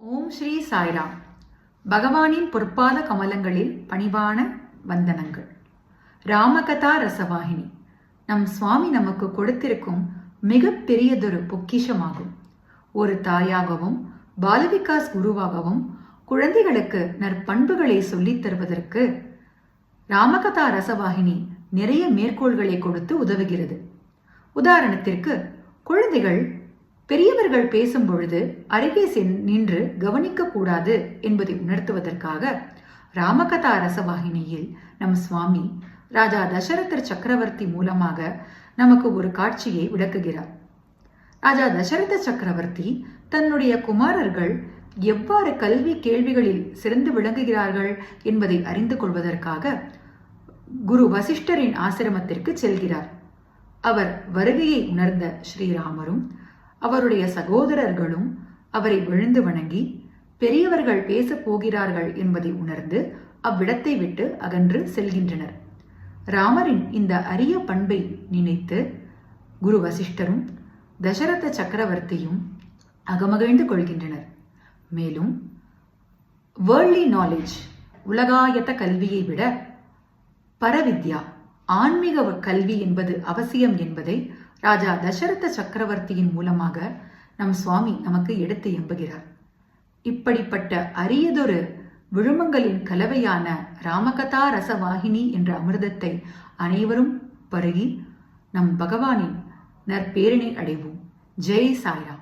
ஓம் ஸ்ரீ சாய்ராம். பகவானின் பொற்பாத கமலங்களில் பணிவான வந்தனங்கள். ராமகதா ரசவாகினி நம் சுவாமி நமக்கு கொடுத்திருக்கும் மிக பெரியதொரு பொக்கிஷமாகும். ஒரு தாயாகவும் பாலவிகாஸ் குருவாகவும் குழந்தைகளுக்கு நற்பண்புகளை சொல்லித் தருவதற்கு ராமகதா ரசவாகினி நிறைய மேற்கோள்களை கொடுத்து உதவுகிறது. உதாரணத்திற்கு, குழந்தைகள் பெரியவர்கள் பேசும் பொழுது அருகே நின்று கவனிக்க கூடாது என்பதை உணர்த்துவதற்காக ராமகதா ரசவாகினியில் நம் சுவாமி ராஜா தசரதர் சக்கரவர்த்தி மூலமாக நமக்கு ஒரு காட்சியை விளக்குகிறார். ராஜா தசரத சக்கரவர்த்தி தன்னுடைய குமாரர்கள் எவ்வாறு கல்வி கேள்விகளில் சிறந்து விளங்குகிறார்கள் என்பதை அறிந்து கொள்வதற்காக குரு வசிஷ்டரின் ஆசிரமத்திற்கு செல்கிறார். அவர் வருகையை உணர்ந்த ஸ்ரீராமரும் அவருடைய சகோதரர்களும் அவரை விழுந்து வணங்கி பெரியவர்கள் பேசப் போகிறார்கள் என்பதை உணர்ந்து அவ்விடத்தை விட்டு அகன்று செல்கின்றனர். ராமரின் இந்த அரிய பண்பை நினைத்து குரு வசிஷ்டரும் தசரத சக்கரவர்த்தியும் அகமகிழ்ந்து கொள்கின்றனர். மேலும் வேர்ல்ட்லி நாலேஜ், உலகாயத்த கல்வியை விட பரவித்யா, ஆன்மீக கல்வி என்பது அவசியம் என்பதை ராஜா தசரத சக்கரவர்த்தியின் மூலமாக நம் சுவாமி நமக்கு எடுத்து எம்புகிறார். இப்படிப்பட்ட அரியதொரு விழுமங்களின் கலவையான ராமகதா ரசவாகினி என்ற அமிர்தத்தை அனைவரும் பருகி நம் பகவானின் நற்பேரினை அடைவோம். ஜெய் சாய்ராம்.